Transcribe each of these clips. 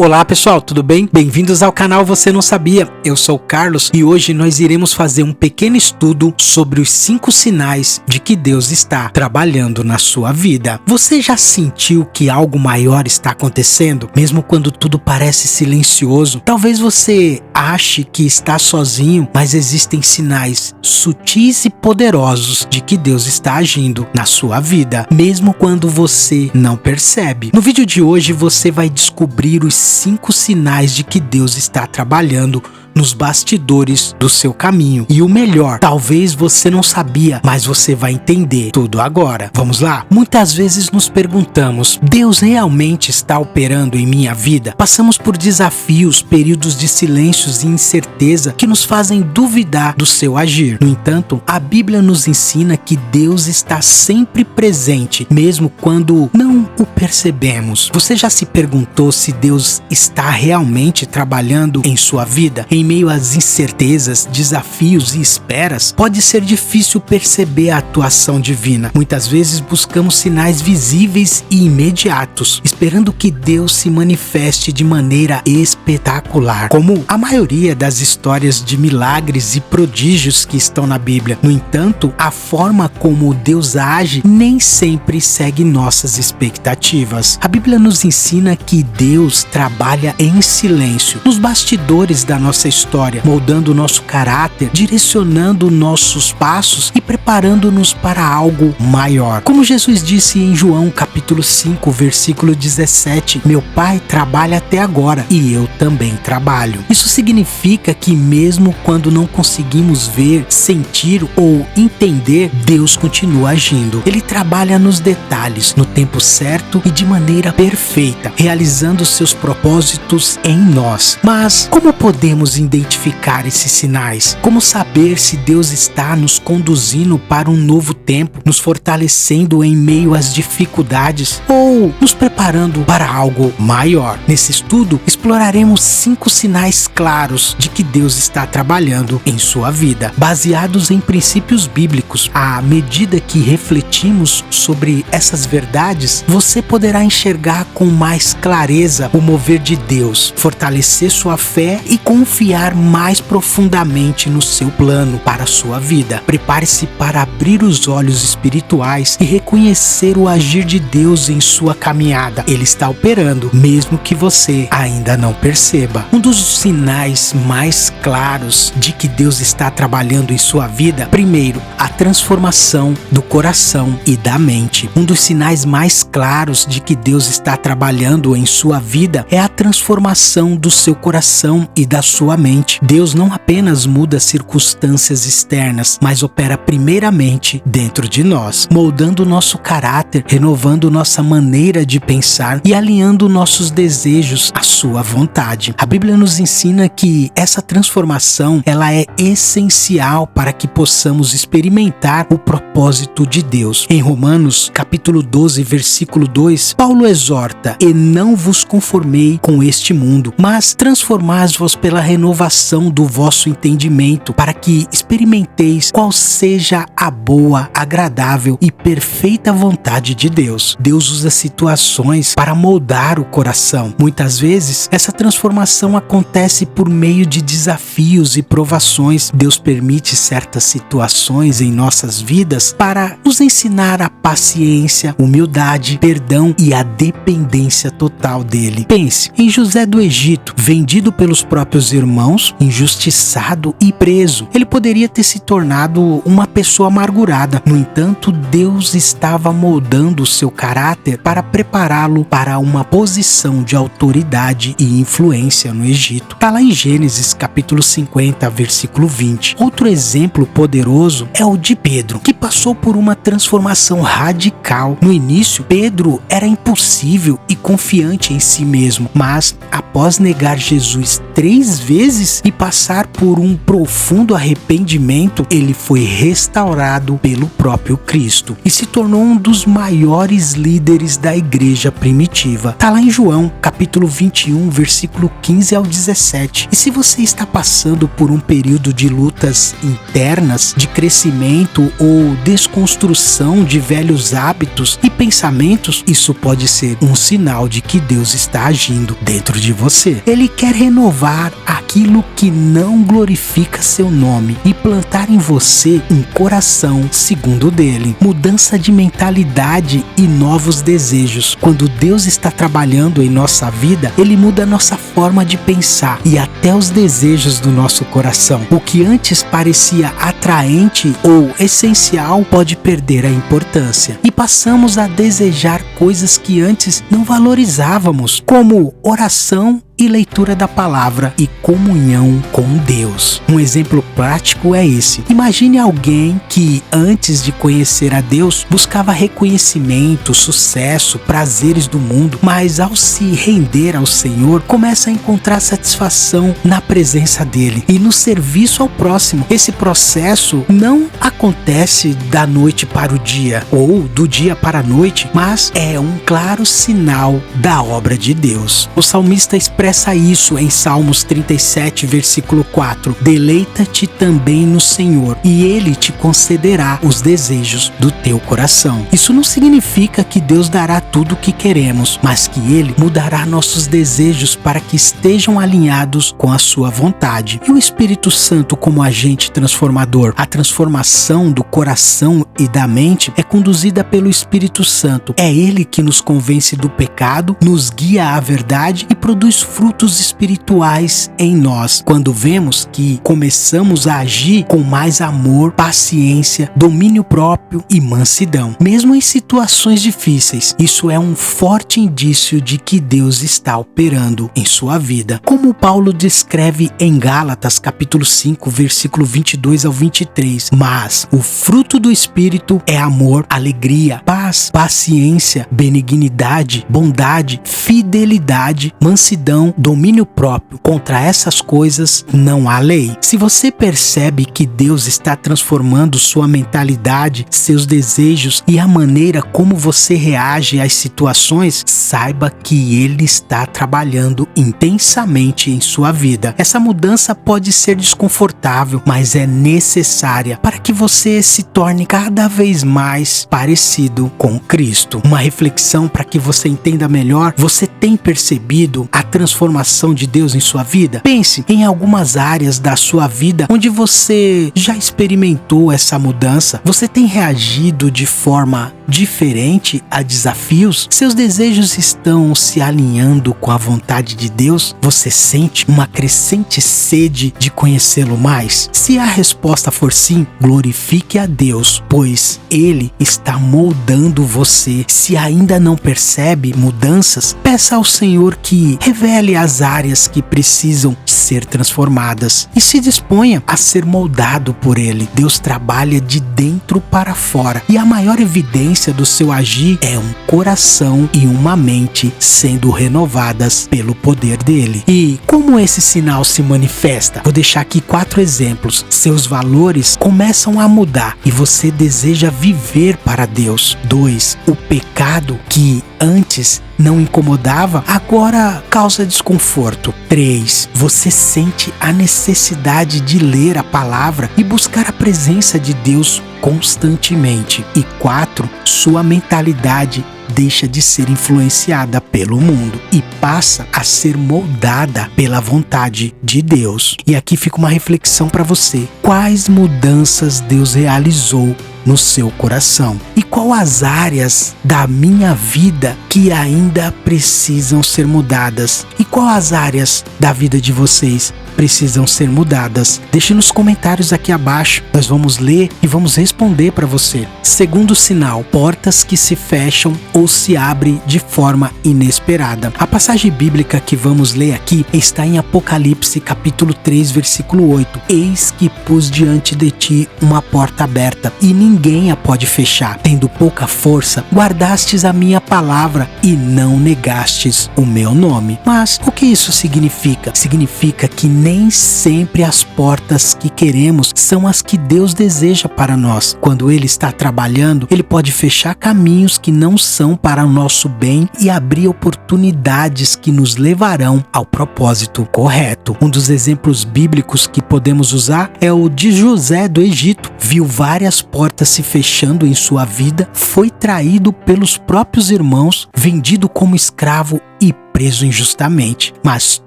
Olá pessoal, tudo bem? Bem-vindos ao canal Você Não Sabia. Eu sou o Carlos e hoje nós iremos fazer um pequeno estudo sobre os 5 sinais de que Deus está trabalhando na sua vida. Você já sentiu que algo maior está acontecendo? Mesmo quando tudo parece silencioso? Talvez você ache que está sozinho, mas existem sinais sutis e poderosos de que Deus está agindo na sua vida, mesmo quando você não percebe. No vídeo de hoje você vai descobrir os 5 sinais de que Deus está trabalhando nos bastidores do seu caminho. E o melhor, talvez você não sabia, mas você vai entender tudo agora. Vamos lá? Muitas vezes nos perguntamos: Deus realmente está operando em minha vida? Passamos por desafios, períodos de silêncios e incerteza que nos fazem duvidar do seu agir. No entanto, a Bíblia nos ensina que Deus está sempre presente, mesmo quando não o percebemos. Você já se perguntou se Deus está realmente trabalhando em sua vida? Em meio às incertezas, desafios e esperas, pode ser difícil perceber a atuação divina. Muitas vezes buscamos sinais visíveis e imediatos, esperando que Deus se manifeste de maneira espetacular, como a maioria das histórias de milagres e prodígios que estão na Bíblia. No entanto, a forma como Deus age nem sempre segue nossas expectativas. A Bíblia nos ensina que Deus trabalha em silêncio, nos bastidores da nossa história, moldando o nosso caráter, direcionando nossos passos e preparando-nos para algo maior. Como Jesus disse em João capítulo 5, versículo 17, meu Pai trabalha até agora e eu também trabalho. Isso significa que mesmo quando não conseguimos ver, sentir ou entender, Deus continua agindo. Ele trabalha nos detalhes, no tempo certo e de maneira perfeita, realizando seus propósitos em nós. Mas como podemos identificar esses sinais? Como saber se Deus está nos conduzindo para um novo tempo, nos fortalecendo em meio às dificuldades ou nos preparando para algo maior? Nesse estudo, exploraremos 5 sinais claros de que Deus está trabalhando em sua vida, baseados em princípios bíblicos. À medida que refletimos sobre essas verdades, você poderá enxergar com mais clareza o mover de Deus, fortalecer sua fé e confiar mais profundamente no seu plano para a sua vida. Prepare-se para abrir os olhos espirituais e reconhecer o agir de Deus em sua caminhada. Ele está operando, mesmo que você ainda não perceba. Um dos sinais mais claros de que Deus está trabalhando em sua vida, primeiro, a transformação do coração e da mente. Um dos sinais mais claros de que Deus está trabalhando em sua vida é a transformação do seu coração e da sua mente. Deus não apenas muda circunstâncias externas, mas opera primeiramente dentro de nós, moldando nosso caráter, renovando nossa maneira de pensar e alinhando nossos desejos à sua vontade. A Bíblia nos ensina que essa transformação, ela é essencial para que possamos experimentar o propósito de Deus. Em Romanos, capítulo 12, versículo 2, Paulo exorta: "E não vos conformei com este mundo, mas transformai-vos pela renovação do vosso entendimento, para que experimenteis qual seja a boa, agradável e perfeita vontade de Deus." Deus usa situações para moldar o coração. Muitas vezes, essa transformação acontece por meio de desafios e provações. Deus permite certas situações em nossas vidas para nos ensinar a paciência, humildade, perdão e a dependência total dele. Pense em José do Egito, vendido pelos próprios irmãos, injustiçado e preso. Ele poderia ter se tornado uma pessoa amargurada. No entanto, Deus estava moldando o seu caráter para prepará-lo para uma posição de autoridade e influência no Egito. Está lá em Gênesis capítulo 50, versículo 20. Outro exemplo poderoso é o de Pedro, que passou por uma transformação radical. No início, Pedro era impulsivo e confiante em si mesmo, mas após negar Jesus 3 vezes, vezes e passar por um profundo arrependimento, ele foi restaurado pelo próprio Cristo e se tornou um dos maiores líderes da igreja primitiva. Tá lá em João, capítulo 21, versículo 15 ao 17. E se você está passando por um período de lutas internas, de crescimento ou desconstrução de velhos hábitos e pensamentos, isso pode ser um sinal de que Deus está agindo dentro de você. Ele quer renovar aquilo que não glorifica seu nome e plantar em você um coração segundo o dele. Mudança de mentalidade e novos desejos. Quando Deus está trabalhando em nossa vida, ele muda a nossa forma de pensar e até os desejos do nosso coração. O que antes parecia atraente ou essencial pode perder a importância e passamos a desejar coisas que antes não valorizávamos, como oração e leitura da palavra e comunhão com Deus. Um exemplo prático é esse. Imagine alguém que antes de conhecer a Deus buscava reconhecimento, sucesso, prazeres do mundo, mas ao se render ao Senhor, começa a encontrar satisfação na presença dele e no serviço ao próximo. Esse processo não acontece da noite para o dia ou do dia para a noite, mas é um claro sinal da obra de Deus. O salmista expressa isso em Salmos 37, versículo 4. Deleita-te também no Senhor, e Ele te concederá os desejos do teu coração. Isso não significa que Deus dará tudo o que queremos, mas que Ele mudará nossos desejos para que estejam alinhados com a sua vontade. E o Espírito Santo como agente transformador? A transformação do coração e da mente é conduzida pelo Espírito Santo. É Ele que nos convence do pecado, nos guia à verdade e produz frutos espirituais em nós, quando vemos que começamos a agir com mais amor, paciência, domínio próprio e mansidão, mesmo em situações difíceis. Isso é um forte indício de que Deus está operando em sua vida, como Paulo descreve em Gálatas capítulo 5, versículo 22 ao 23. Mas o fruto do Espírito é amor, alegria, paz, paciência, benignidade, bondade, fidelidade, mansidão, domínio próprio. Contra essas coisas não há lei. Se você percebe que Deus está transformando sua mentalidade, seus desejos e a maneira como você reage às situações, saiba que Ele está trabalhando intensamente em sua vida. Essa mudança pode ser desconfortável, mas é necessária para que você se torne cada vez mais parecido com Cristo. Uma reflexão para que você entenda melhor: você tem percebido a transformação de Deus em sua vida? Pense em algumas áreas da sua vida onde você já experimentou essa mudança. Você tem reagido de forma diferente a desafios? Seus desejos estão se alinhando com a vontade de Deus? Você sente uma crescente sede de conhecê-lo mais? Se a resposta for sim, glorifique a Deus, pois Ele está moldando você. Se ainda não percebe mudanças, peça ao Senhor que revele as áreas que precisam ser transformadas e se disponha a ser moldado por Ele. Deus trabalha de dentro para fora e a maior evidência do seu agir é um coração e uma mente sendo renovadas pelo poder dele. E como esse sinal se manifesta? Vou deixar aqui 4 exemplos. Seus valores começam a mudar e você deseja viver para Deus. 2. O pecado que antes não incomodava, agora causa desconforto. 3. Você sente a necessidade de ler a palavra e buscar a presença de Deus constantemente. E 4. Sua mentalidade deixa de ser influenciada pelo mundo e passa a ser moldada pela vontade de Deus. E aqui fica uma reflexão para você. Quais mudanças Deus realizou no seu coração? E qual as áreas da minha vida que ainda precisam ser mudadas? E qual as áreas da vida de vocês precisam ser mudadas? Deixe nos comentários aqui abaixo. Nós vamos ler e vamos responder para você. Segundo sinal: portas que se fecham ou se abre de forma inesperada. A passagem bíblica que vamos ler aqui está em Apocalipse capítulo 3, versículo 8. Eis que pus diante de ti uma porta aberta, e ninguém a pode fechar. Tendo pouca força, guardastes a minha palavra e não negastes o meu nome. Mas o que isso significa? Significa que nem sempre as portas que queremos são as que Deus deseja para nós. Quando Ele está trabalhando, Ele pode fechar caminhos que não são para o nosso bem e abrir oportunidades que nos levarão ao propósito correto. Um dos exemplos bíblicos que podemos usar é o de José do Egito. Viu várias portas se fechando em sua vida, foi traído pelos próprios irmãos, vendido como escravo e preso injustamente. Mas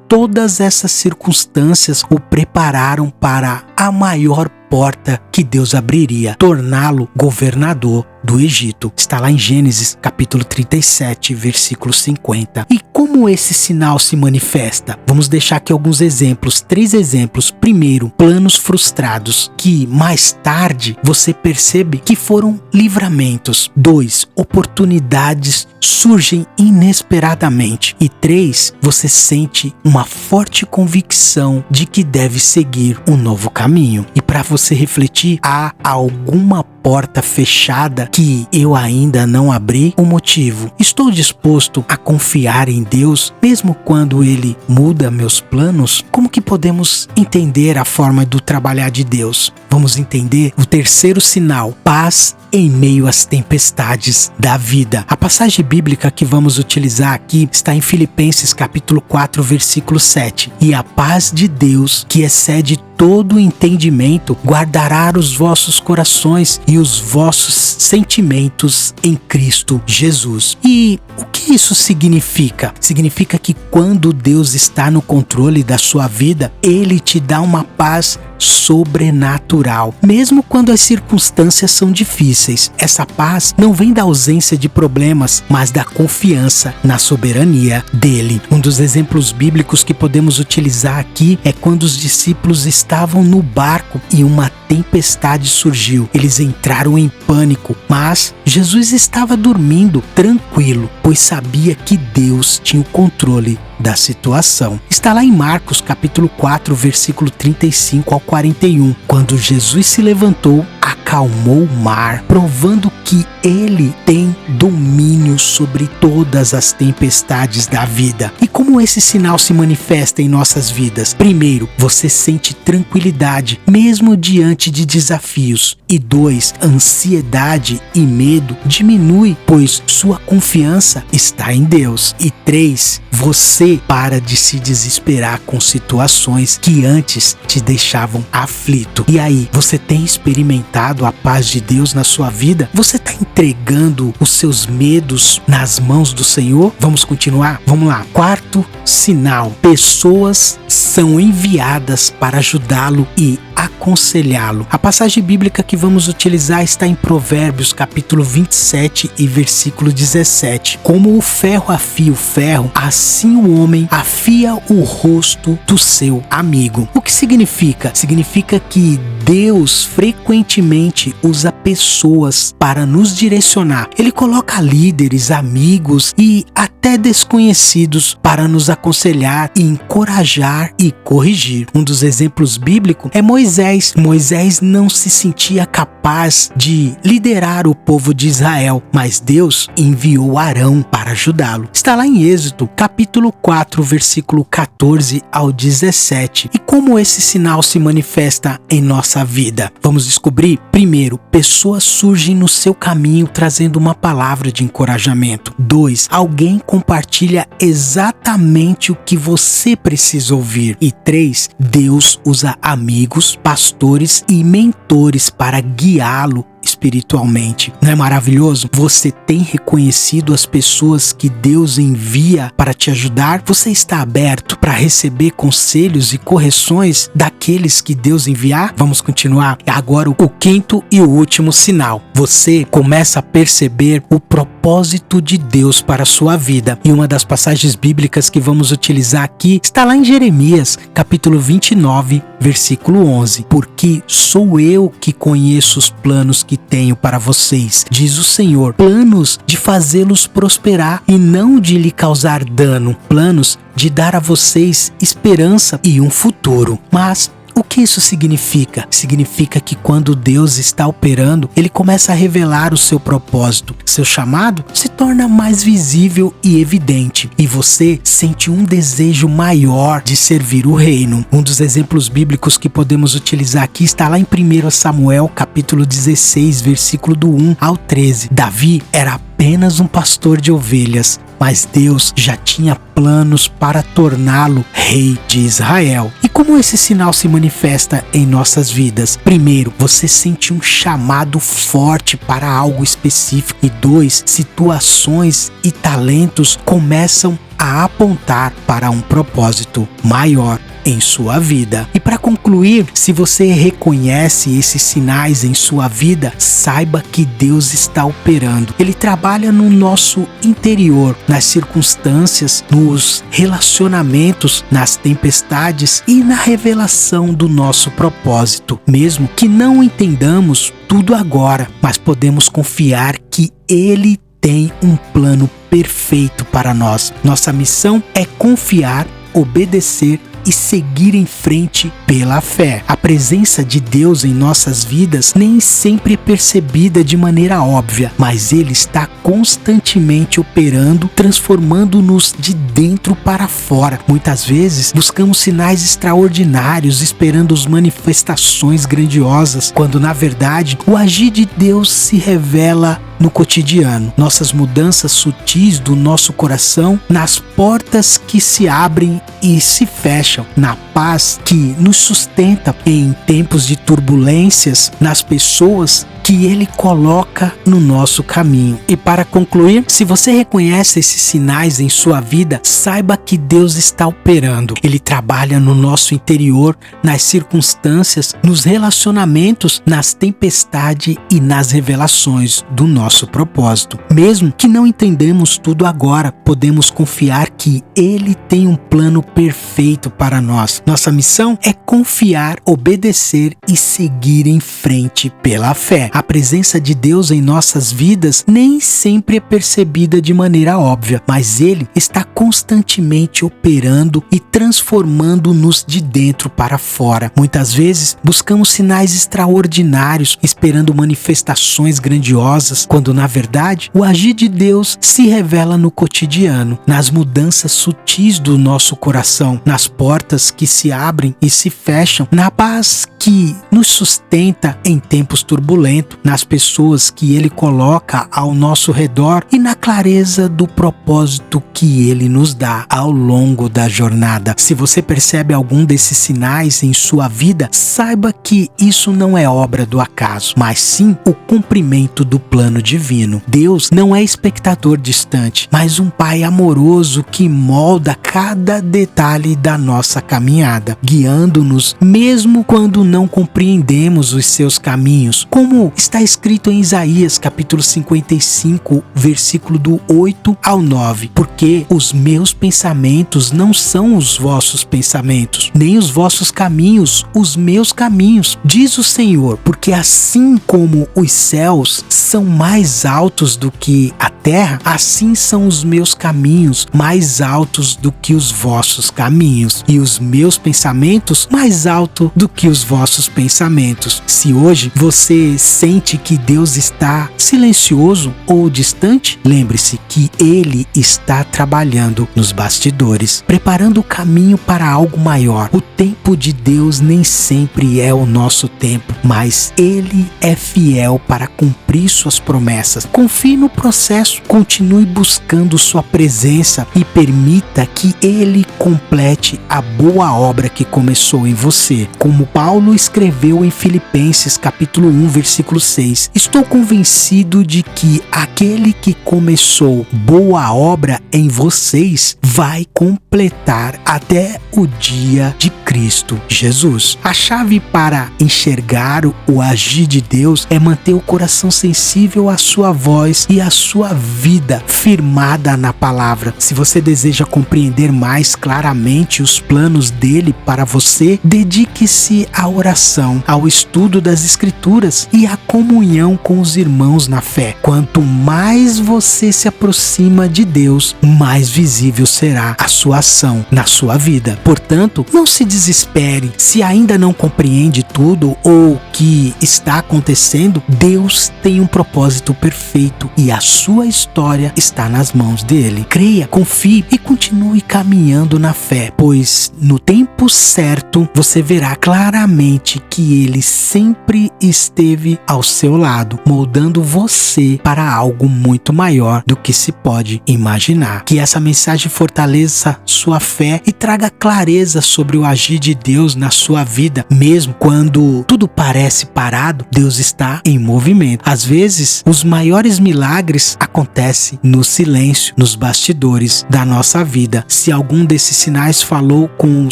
todas essas circunstâncias o prepararam para a maior porta que Deus abriria, torná-lo governador do Egito. Está lá em Gênesis capítulo 37, versículo 50. E como esse sinal se manifesta? Vamos deixar aqui alguns exemplos, 3 exemplos. Primeiro, planos frustrados, que mais tarde você percebe que foram livramentos. 2, oportunidades surgem inesperadamente. E 3, você sente uma forte convicção de que deve seguir um novo caminho. E para você refletir, há alguma porta fechada que eu ainda não abri? O motivo: estou disposto a confiar em Deus mesmo quando Ele muda meus planos? Como que podemos entender a forma do trabalhar de Deus? Vamos entender o terceiro sinal: paz em meio às tempestades da vida. A passagem bíblica que vamos utilizar aqui está em Filipenses capítulo 4, versículo 7. E a paz de Deus, que excede todo o entendimento, guardará os vossos corações e os vossos sentimentos em Cristo Jesus. E o que isso significa? Significa que quando Deus está no controle da sua vida, Ele te dá uma paz sobrenatural, mesmo quando as circunstâncias são difíceis. Essa paz não vem da ausência de problemas, mas da confiança na soberania dele. Um dos exemplos bíblicos que podemos utilizar aqui é quando os discípulos estavam no barco e uma tempestade surgiu. Eles entraram em pânico, mas Jesus estava dormindo tranquilo, pois sabia que Deus tinha o controle da situação. Está lá em Marcos capítulo 4, versículo 35 ao 41. Quando Jesus se levantou, acalmou o mar, provando que Ele tem domínio sobre todas as tempestades da vida. E como esse sinal se manifesta em nossas vidas? Primeiro, você sente tranquilidade mesmo diante de desafios. E 2, ansiedade e medo diminui, pois sua confiança está em Deus. E 3, você para de se desesperar com situações que antes te deixavam aflito. E aí, você tem experimentado a paz de Deus na sua vida? Você está entregando os seus medos nas mãos do Senhor? Vamos continuar? Vamos lá. Quarto sinal: pessoas são enviadas para ajudá-lo e aconselhá-lo. A passagem bíblica que vamos utilizar está em Provérbios capítulo 27 e versículo 17. Como o ferro afia o ferro, assim o homem afia o rosto do seu amigo. O que significa? Significa que Deus frequentemente usa pessoas para nos direcionar. Ele coloca líderes, amigos e até desconhecidos para nos aconselhar, encorajar e corrigir. Um dos exemplos bíblicos é Moisés. Moisés não se sentia capaz de liderar o povo de Israel, mas Deus enviou Arão para ajudá-lo. Está lá em Êxodo, capítulo 4, versículo 14 ao 17. E como esse sinal se manifesta em nossa vida? Vamos descobrir. Primeiro, pessoas surgem no seu caminho trazendo uma palavra de encorajamento. 2, alguém compartilha exatamente o que você precisa ouvir. E 3, Deus usa amigos, pastores e mentores para guiá-lo espiritualmente. Não é maravilhoso? Você tem reconhecido as pessoas que Deus envia para te ajudar? Você está aberto para receber conselhos e correções daqueles que Deus enviar? Vamos continuar. Agora o quinto e o último sinal. Você começa a perceber o propósito de Deus para a sua vida. E uma das passagens bíblicas que vamos utilizar aqui está lá em Jeremias, capítulo 29, versículo 11. Porque sou eu que conheço os planos que que tenho para vocês, diz o Senhor, planos de fazê-los prosperar e não de lhe causar dano, planos de dar a vocês esperança e um futuro. Mas o que isso significa? Significa que quando Deus está operando, Ele começa a revelar o seu propósito. Seu chamado se torna mais visível e evidente. E você sente um desejo maior de servir o reino. Um dos exemplos bíblicos que podemos utilizar aqui está lá em 1 Samuel, capítulo 16, versículo do 1 ao 13. Davi era apenas um pastor de ovelhas, mas Deus já tinha planos para torná-lo rei de Israel. E como esse sinal se manifesta em nossas vidas? Primeiro, você sente um chamado forte para algo específico. E 2, situações e talentos começam a apontar para um propósito maior em sua vida. E para concluir, se você reconhece esses sinais em sua vida, saiba que Deus está operando. Ele trabalha no nosso interior, nas circunstâncias, nos relacionamentos, nas tempestades e na revelação do nosso propósito. Mesmo que não entendamos tudo agora, mas podemos confiar que Ele tem um plano perfeito para nós. Nossa missão é confiar, obedecer e seguir em frente pela fé. A presença de Deus em nossas vidas nem sempre é percebida de maneira óbvia, mas Ele está constantemente operando, transformando-nos de dentro para fora. Muitas vezes buscamos sinais extraordinários, esperando as manifestações grandiosas, quando na verdade o agir de Deus se revela no cotidiano. Nossas mudanças sutis do nosso coração, nas portas que se abrem e se fecham, na paz que nos sustenta em tempos de turbulências, nas pessoas que Ele coloca no nosso caminho. E para concluir, se você reconhece esses sinais em sua vida, saiba que Deus está operando. Ele trabalha no nosso interior, nas circunstâncias, nos relacionamentos, nas tempestades e nas revelações do nosso propósito. Mesmo que não entendemos tudo agora, podemos confiar que Ele tem um plano perfeito para nós. Nossa missão é confiar, obedecer e seguir em frente pela fé. A presença de Deus em nossas vidas nem sempre é percebida de maneira óbvia, mas Ele está constantemente operando e transformando-nos de dentro para fora. Muitas vezes buscamos sinais extraordinários, esperando manifestações grandiosas, quando na verdade o agir de Deus se revela no cotidiano, nas mudanças sutis do nosso coração, nas portas que se abrem e se fecham, na paz que nos sustenta em tempos turbulentos, nas pessoas que Ele coloca ao nosso redor e na clareza do propósito que Ele nos dá ao longo da jornada. Se você percebe algum desses sinais em sua vida, saiba que isso não é obra do acaso, mas sim o cumprimento do plano divino. Deus não é espectador distante, mas um Pai amoroso que molda cada detalhe da nossa caminhada, guiando-nos mesmo quando não compreendemos os seus caminhos, como está escrito em Isaías capítulo 55, versículo do 8 ao 9. Porque os meus pensamentos não são os vossos pensamentos, nem os vossos caminhos os meus caminhos, diz o Senhor. Porque assim como os céus são mais altos do que a terra, assim são os meus caminhos mais altos do que os vossos caminhos, e os meus pensamentos mais altos do que os vossos pensamentos. Se hoje você sente que Deus está silencioso ou distante, lembre-se que Ele está trabalhando nos bastidores, preparando o caminho para algo maior. O tempo de Deus nem sempre é o nosso tempo, mas Ele é fiel para cumprir suas promessas. Confie no processo, continue buscando sua presença e permita que Ele complete a boa obra que começou em você. Como Paulo escreveu em Filipenses capítulo 1, versículo 6, estou convencido de que aquele que começou boa obra em vocês vai completar até o dia de Cristo Jesus. A chave para enxergar buscar o agir de Deus é manter o coração sensível à sua voz e à sua vida firmada na palavra. Se você deseja compreender mais claramente os planos dele para você, dedique-se à oração, ao estudo das Escrituras e à comunhão com os irmãos na fé. Quanto mais você se aproxima de Deus, mais visível será a sua ação na sua vida. Portanto, não se desespere se ainda não compreende tudo ou o que está acontecendo. Deus tem um propósito perfeito e a sua história está nas mãos dele. Creia, confie e continue caminhando na fé, pois no tempo certo você verá claramente que ele sempre esteve ao seu lado, moldando você para algo muito maior do que se pode imaginar. Que essa mensagem fortaleça sua fé e traga clareza sobre o agir de Deus na sua vida. Mesmo quando tudo parece parado, Deus está em movimento. Às vezes, os maiores milagres acontecem no silêncio, nos bastidores da nossa vida. Se algum desses sinais falou com o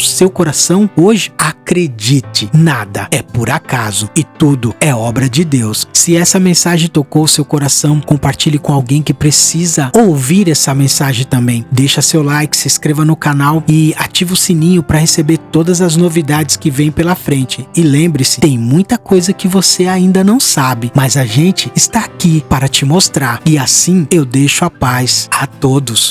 seu coração hoje, acredite, nada é por acaso e tudo é obra de Deus. Se essa mensagem tocou o seu coração, compartilhe com alguém que precisa ouvir essa mensagem também. Deixa seu like, se inscreva no canal e ative o sininho para receber todas as novidades que vêm pela frente. E lembre-se, tem muita coisa que você ainda não sabe, mas a gente está aqui para te mostrar. E assim eu deixo a paz a todos.